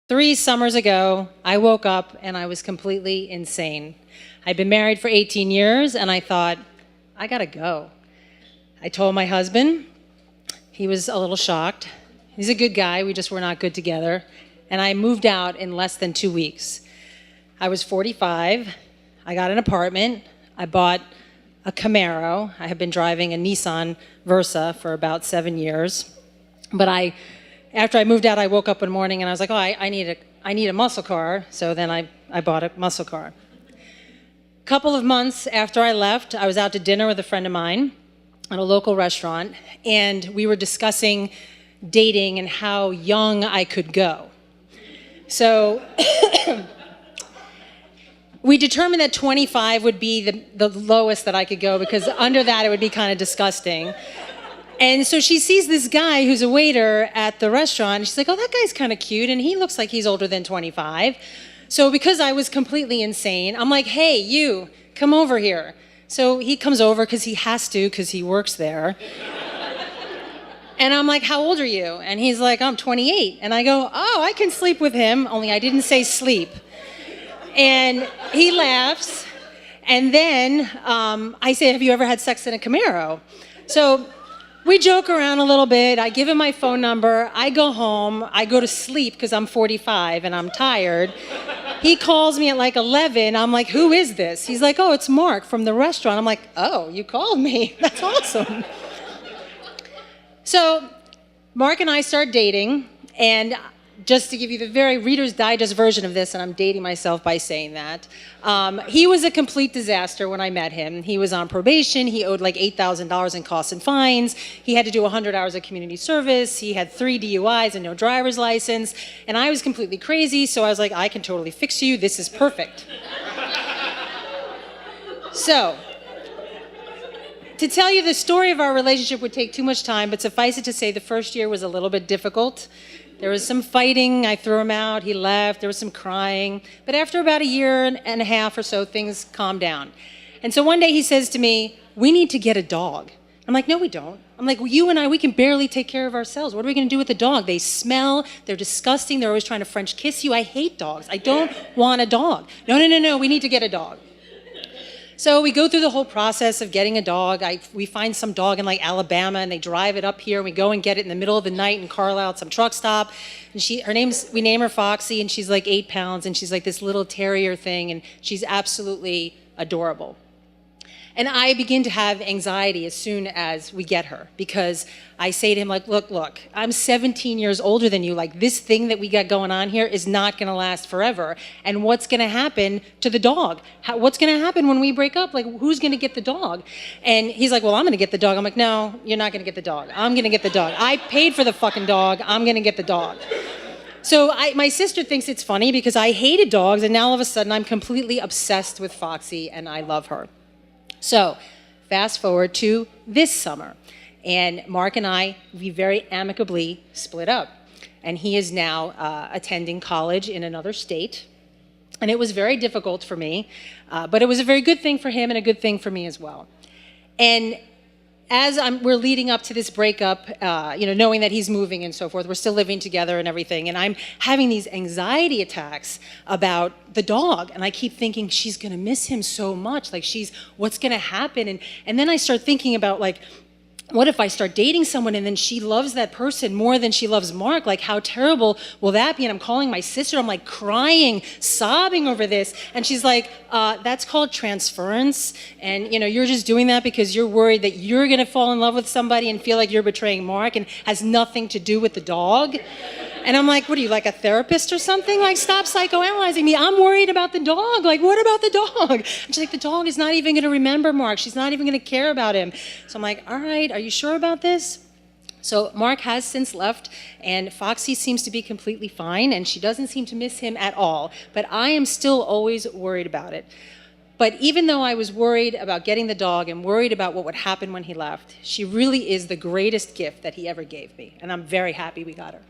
3 summers ago, I woke up and I was completely insane. I'd been married for 18 years and I thought, I gotta go. I told my husband. He was a little shocked. He's a good guy, we just were not good together. And I moved out in less than 2 weeks. I was 45, I got an apartment, I bought a Camaro. I have been driving a Nissan Versa for about 7 years. But after I moved out, I woke up one morning and I was like, oh, I need a muscle car. So then I bought a muscle car. A couple of months after I left, I was out to dinner with a friend of mine at a local restaurant, and we were discussing dating and how young I could go. So we determined that 25 would be the lowest that I could go, because under that it would be kind of disgusting. And so she sees this guy who's a waiter at the restaurant, and she's like, oh, that guy's kind of cute, and he looks like he's older than 25. So because I was completely insane, I'm like, hey, you, come over here. So he comes over because he has to, because he works there. And I'm like, how old are you? And he's like, I'm 28. And I go, oh, I can sleep with him, only I didn't say sleep. And he laughs. And then I say, have you ever had sex in a Camaro? So we joke around a little bit. I give him my phone number. I go home. I go to sleep because I'm 45 and I'm tired. He calls me at like 11. I'm like, who is this? He's like, oh, it's Mark from the restaurant. I'm like, oh, you called me. That's awesome. So Mark and I start dating, and just to give you the very Reader's Digest version of this, and I'm dating myself by saying that, he was a complete disaster when I met him. He was on probation. He owed like $8,000 in costs and fines. He had to do 100 hours of community service. He had 3 DUIs and no driver's license. And I was completely crazy, so I was like, I can totally fix you. This is perfect. So, to tell you the story of our relationship would take too much time, but suffice it to say the first year was a little bit difficult. There was some fighting, I threw him out, he left, there was some crying. But after about a year and a half or so, things calmed down. And so one day he says to me, we need to get a dog. I'm like, no, we don't. I'm like, well, you and I, we can barely take care of ourselves. What are we gonna do with the dog? They smell, they're disgusting, they're always trying to French kiss you. I hate dogs, I don't want a dog. No, we need to get a dog. So we go through the whole process of getting a dog. We find some dog in like Alabama, and they drive it up here. We go and get it in the middle of the night in Carlisle at some truck stop. And we name her Foxy, and she's like 8 pounds, and she's like this little terrier thing, and she's absolutely adorable. And I begin to have anxiety as soon as we get her, because I say to him, like, look, I'm 17 years older than you. Like, this thing that we got going on here is not going to last forever. And what's going to happen to the dog? What's going to happen when we break up? Like, who's going to get the dog? And he's like, well, I'm going to get the dog. I'm like, no, you're not going to get the dog. I'm going to get the dog. I paid for the fucking dog. I'm going to get the dog. So my sister thinks it's funny because I hated dogs, and now all of a sudden I'm completely obsessed with Foxy, and I love her. So, fast forward to this summer, and Mark and I, we very amicably split up. And he is now attending college in another state. And it was very difficult for me, but it was a very good thing for him and a good thing for me as well. And as we're leading up to this breakup, knowing that he's moving and so forth, we're still living together and everything, and I'm having these anxiety attacks about the dog, and I keep thinking, she's gonna miss him so much, like what's gonna happen? And then I start thinking about, like, what if I start dating someone and then she loves that person more than she loves Mark? Like, how terrible will that be? And I'm calling my sister, I'm like crying, sobbing over this. And she's like, that's called transference. And you're just doing that because you're worried that you're gonna fall in love with somebody and feel like you're betraying Mark, and has nothing to do with the dog. And I'm like, what are you, like a therapist or something? Like, stop psychoanalyzing me. I'm worried about the dog. Like, what about the dog? And she's like, the dog is not even gonna remember Mark. She's not even gonna care about him. So I'm like, all right, are you sure about this? So Mark has since left, and Foxy seems to be completely fine, and she doesn't seem to miss him at all. But I am still always worried about it. But even though I was worried about getting the dog and worried about what would happen when he left, she really is the greatest gift that he ever gave me. And I'm very happy we got her.